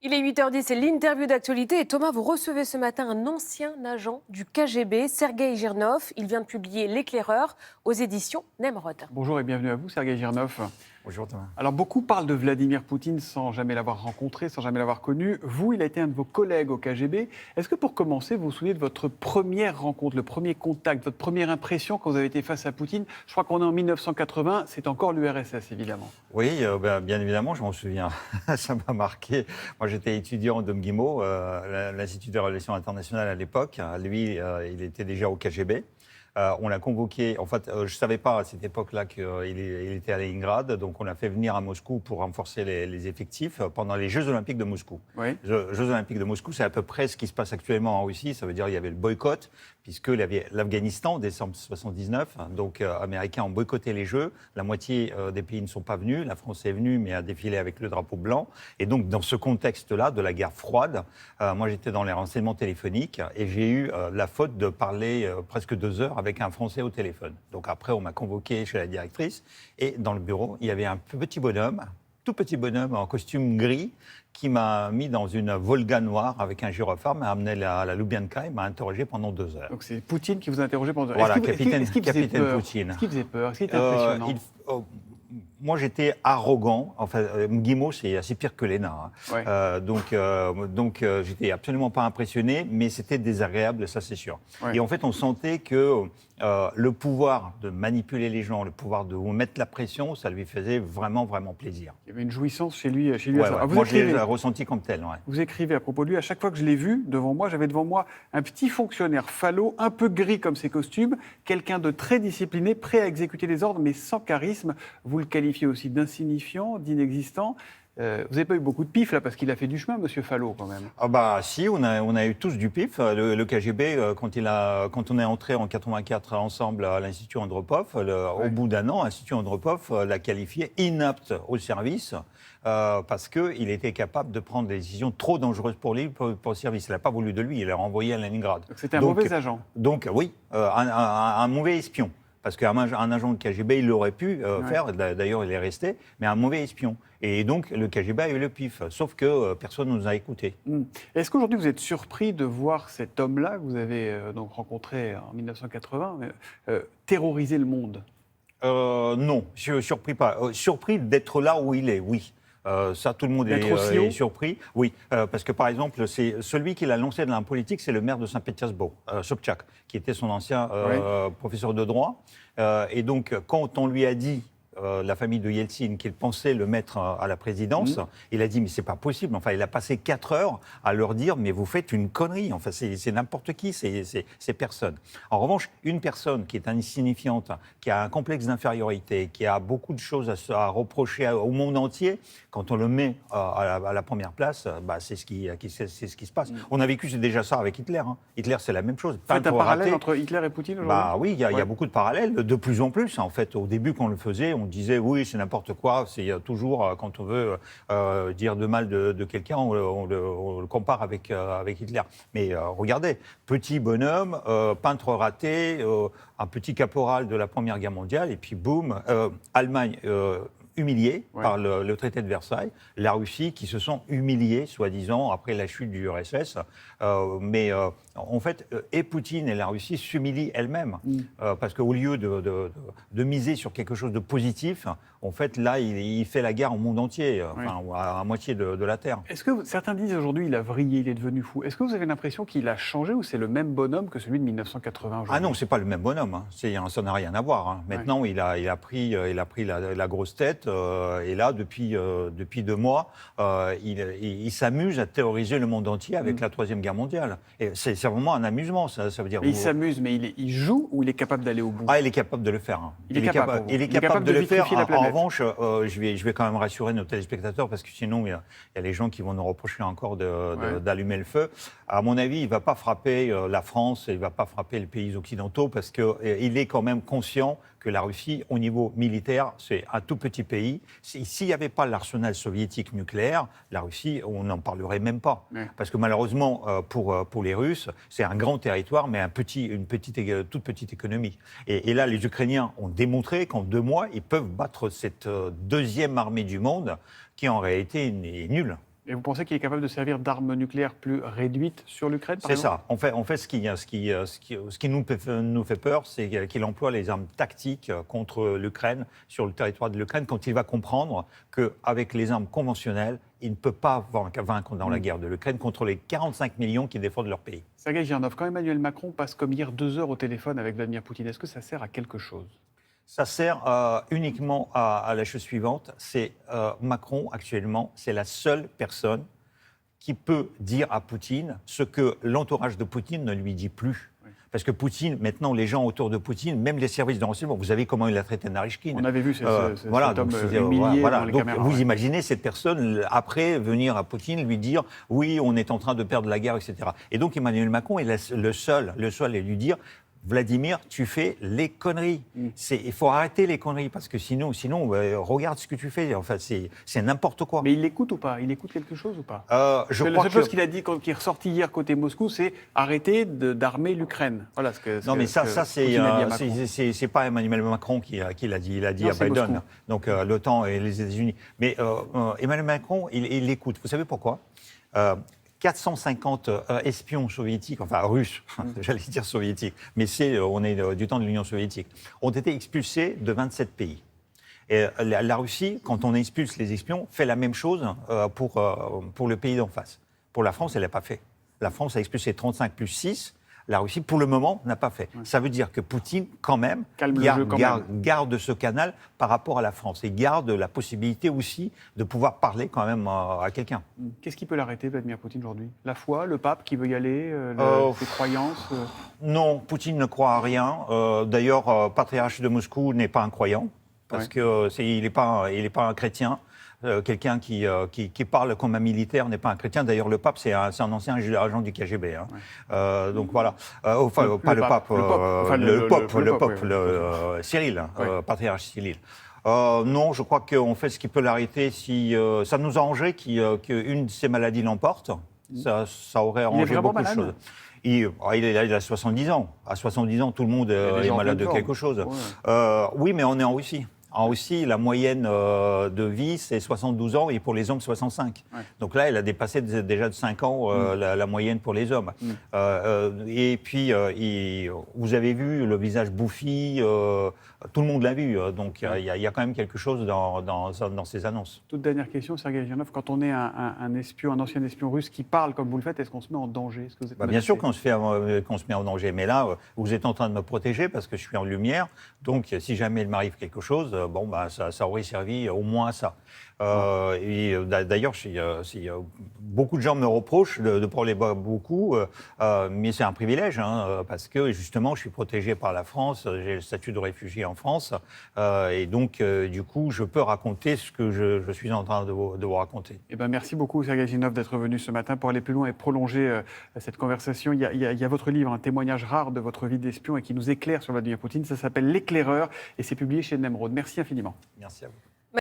Il est 8h10, c'est l'interview d'actualité. Et Thomas, vous recevez ce matin un ancien agent du KGB, Sergueï Girnov. Il vient de publier L'éclaireur aux éditions Nemrod. Bonjour et bienvenue à vous, Sergueï Girnov. Bonjour Thomas. Alors, beaucoup parlent de Vladimir Poutine sans jamais l'avoir rencontré, sans jamais l'avoir connu. Vous, il a été un de vos collègues au KGB. Est-ce que pour commencer, vous vous souvenez de votre première rencontre, le premier contact, votre première impression quand vous avez été face à Poutine? Je crois qu'on est en 1980, c'est encore l'URSS, évidemment. Oui, bien évidemment, je m'en souviens. Ça m'a marqué. Moi, j'étais étudiant de MGIMO, l'Institut des Relations Internationales à l'époque. Lui, il était déjà au KGB. On l'a convoqué. En fait, je ne savais pas à cette époque-là qu'il était à Leningrad. Donc, on l'a fait venir à Moscou pour renforcer les effectifs pendant les Jeux Olympiques de Moscou. Oui. Les Jeux Olympiques de Moscou, c'est à peu près ce qui se passe actuellement en Russie. Ça veut dire qu'il y avait le boycott, puisqu'il y avait l'Afghanistan en décembre 1979. Donc, Américains ont boycotté les Jeux. La moitié des pays ne sont pas venus. La France est venue, mais a défilé avec le drapeau blanc. Et donc, dans ce contexte-là, de la guerre froide, moi, j'étais dans les renseignements téléphoniques et j'ai eu la faute de parler presque 2 heures avec un Français au téléphone. Donc après, on m'a convoqué chez la directrice et dans le bureau, il y avait un petit bonhomme, tout petit bonhomme en costume gris qui m'a mis dans une Volga noire avec un gyrophare, m'a amené à la Loubianka et m'a interrogé pendant 2 heures. Donc, c'est Poutine qui vous a interrogé pendant 2 heures. Voilà, Est-ce qu'il faisait peur? Poutine. Est-ce qu'il faisait peur? Est-ce qu'il était impressionnant? Moi, j'étais arrogant. Enfin, MGIMO, c'est assez pire que l'ENA. Hein. Ouais. Donc, j'étais absolument pas impressionné, mais c'était désagréable, ça c'est sûr. Ouais. Et en fait, on sentait que le pouvoir de manipuler les gens, le pouvoir de vous mettre la pression, ça lui faisait vraiment, vraiment plaisir. Il y avait une jouissance chez lui. Ouais, à ça. ouais. Moi, je l'ai ressenti comme tel. Ouais. Vous écrivez à propos de lui, à chaque fois que je l'ai vu devant moi, j'avais devant moi un petit fonctionnaire falot, un peu gris comme ses costumes, quelqu'un de très discipliné, prêt à exécuter les ordres, mais sans charisme. Vous le qualifiez aussi d'insignifiant, d'inexistant. Vous n'avez pas eu beaucoup de pif, là, parce qu'il a fait du chemin, monsieur Fallot, quand même. Ah bah si, on a eu tous du pif. Le KGB, quand on est entré en 84 ensemble à l'Institut Andropov, au bout d'1 an, l'Institut Andropov l'a qualifié inapte au service parce qu'il était capable de prendre des décisions trop dangereuses pour lui, pour le service. Il n'a pas voulu de lui, il l'a renvoyé à Leningrad. Donc c'était un mauvais agent. Donc oui, un mauvais espion. Parce qu'un agent de KGB, il l'aurait pu faire, d'ailleurs il est resté, mais un mauvais espion. Et donc le KGB a eu le pif, sauf que personne ne nous a écoutés. Est-ce qu'aujourd'hui vous êtes surpris de voir cet homme-là, que vous avez donc rencontré en 1980, terroriser le monde? Non, je ne suis surpris pas. Surpris d'être là où il est, oui. Ça, tout le monde est surpris. Oui, parce que par exemple, c'est celui qui l'a lancé dans la politique, c'est le maire de Saint-Pétersbourg, Sobchak, qui était son ancien professeur de droit. Et donc, quand on lui a dit, la famille de Yeltsin, qu'il pensait le mettre à la présidence, il a dit, mais c'est pas possible. Enfin, il a passé 4 heures à leur dire, mais vous faites une connerie. Enfin, c'est n'importe qui, c'est personne. En revanche, une personne qui est insignifiante, qui a un complexe d'infériorité, qui a beaucoup de choses à reprocher au monde entier, quand on le met à la première place, bah, c'est ce qui se passe. On a vécu déjà ça avec Hitler. Hein. Hitler, c'est la même chose. Faites un parallèle entre Hitler et Poutine aujourd'hui? Bah oui, il y a beaucoup de parallèles, de plus en plus. En fait, au début, quand on le faisait, on disait oui, c'est n'importe quoi. C'est toujours quand on veut dire de mal de quelqu'un, on le compare avec Hitler. Mais regardez, petit bonhomme, peintre raté, un petit caporal de la Première Guerre mondiale, et puis boum, Allemagne. Humiliés par le traité de Versailles, la Russie qui se sent humiliée, soi-disant, après la chute du URSS. Mais en fait, et Poutine et la Russie s'humilient elles-mêmes. Parce qu'au lieu de miser sur quelque chose de positif, en fait, là, il fait la guerre au monde entier, enfin, à moitié de la Terre. Est-ce que certains disent aujourd'hui il a vrillé, il est devenu fou? Est-ce que vous avez l'impression qu'il a changé ou c'est le même bonhomme que celui de 1980 aujourd'hui? Ah non, c'est pas le même bonhomme. Hein. Ça n'a rien à voir. Hein. Maintenant, il a pris la grosse tête. Et là, depuis 2 mois, il s'amuse à terroriser le monde entier avec la Troisième Guerre mondiale. Et c'est vraiment un amusement, ça veut dire. Mais il s'amuse, mais il joue ou il est capable d'aller au bout? Ah, il est capable de le faire. Hein. Il est capable de le faire. La planète. En revanche, je vais quand même rassurer nos téléspectateurs parce que sinon, il y a les gens qui vont nous reprocher encore d'allumer le feu. À mon avis, il ne va pas frapper la France, il ne va pas frapper les pays occidentaux parce qu'il est quand même conscient que la Russie, au niveau militaire, c'est un tout petit pays. S'il n'y avait pas l'arsenal soviétique nucléaire, la Russie, on n'en parlerait même pas. Parce que malheureusement, pour les Russes, c'est un grand territoire, mais une toute petite économie. Et là, les Ukrainiens ont démontré qu'en 2 mois, ils peuvent battre cette deuxième armée du monde qui, en réalité, est nulle. Et vous pensez qu'il est capable de servir d'arme nucléaire plus réduite sur l'Ukraine, par exemple ? C'est ça. En fait, ce qui nous fait peur, c'est qu'il emploie les armes tactiques contre l'Ukraine, sur le territoire de l'Ukraine, quand il va comprendre qu'avec les armes conventionnelles, il ne peut pas vaincre dans la guerre de l'Ukraine contre les 45 millions qui défendent leur pays. Sergueï Girnov, quand Emmanuel Macron passe comme hier 2 heures au téléphone avec Vladimir Poutine, est-ce que ça sert à quelque chose ? Ça sert uniquement à la chose suivante, c'est Macron, actuellement, c'est la seule personne qui peut dire à Poutine ce que l'entourage de Poutine ne lui dit plus. Oui. Parce que Poutine, maintenant, les gens autour de Poutine, même les services de renseignement, vous savez comment il a traité Narishkin. On avait vu cet homme humilié dans les donc, caméras. Vous imaginez cette personne, après, venir à Poutine, lui dire « oui, on est en train de perdre la guerre, etc. » Et donc Emmanuel Macron est le seul à lui dire « Vladimir, tu fais les conneries. Il faut arrêter les conneries parce que sinon regarde ce que tu fais. Enfin, c'est n'importe quoi. » Mais il l'écoute ou pas ? Il écoute quelque chose ou pas ? La seule chose qu'il a dit, qui est ressorti hier côté Moscou, c'est arrêter d'armer l'Ukraine. Voilà c'est pas Emmanuel Macron qui l'a dit. Il a dit à Biden, Moscou. Donc l'OTAN et les États-Unis. Mais Emmanuel Macron, il l'écoute. Vous savez pourquoi 450 espions soviétiques, enfin russes, j'allais dire soviétiques, mais on est du temps de l'Union soviétique, ont été expulsés de 27 pays. Et la Russie, quand on expulse les espions, fait la même chose pour le pays d'en face. Pour la France, elle n'a pas fait. La France a expulsé 35 plus 6. La Russie, pour le moment, n'a pas fait. Ça veut dire que Poutine, quand même, garde ce canal par rapport à la France et garde la possibilité aussi de pouvoir parler quand même à quelqu'un. Qu'est-ce qui peut l'arrêter, Vladimir Poutine, aujourd'hui ? La foi, le pape qui veut y aller, ses croyances Non, Poutine ne croit à rien. D'ailleurs, patriarche de Moscou n'est pas un croyant, parce qu'il n'est pas un chrétien. Quelqu'un qui parle comme un militaire n'est pas un chrétien. D'ailleurs, le pape, c'est un ancien agent du KGB. Hein. Donc voilà. Cyril, patriarche Cyril. Non, je crois qu'on fait ce qui peut l'arrêter si ça nous arrangerait qu'une de ces maladies l'emporte. Ça aurait arrangé beaucoup de choses. Il a 70 ans. À 70 ans, tout le monde est malade de quelque chose. Ouais. Oui, mais on est en Russie. En Russie, la moyenne de vie, c'est 72 ans et pour les hommes, 65. Ouais. Donc là, elle a dépassé déjà de 5 ans la moyenne pour les hommes. Et puis, vous avez vu le visage bouffi, tout le monde l'a vu. Donc il y a quand même quelque chose dans ces annonces. Toute dernière question, Sergueï Girnov. Quand on est un espion, un ancien espion russe qui parle comme vous le faites, est-ce qu'on se met en danger ? Est-ce que vous êtes bien sûr qu'on se met en danger. Mais là, vous êtes en train de me protéger parce que je suis en lumière. Donc si jamais il m'arrive quelque chose, ça aurait servi au moins à ça. Et d'ailleurs, beaucoup de gens me reprochent de parler beaucoup, mais c'est un privilège, parce que justement, je suis protégé par la France, j'ai le statut de réfugié en France, et donc, du coup, je peux raconter ce que je suis en train de vous raconter. Merci beaucoup, Sergueï Girnov, d'être venu ce matin pour aller plus loin et prolonger cette conversation. Il y a votre livre, un témoignage rare de votre vie d'espion et qui nous éclaire sur Vladimir Poutine. Ça s'appelle L'éclaireur et c'est publié chez Nemrod. Merci infiniment. Merci à vous.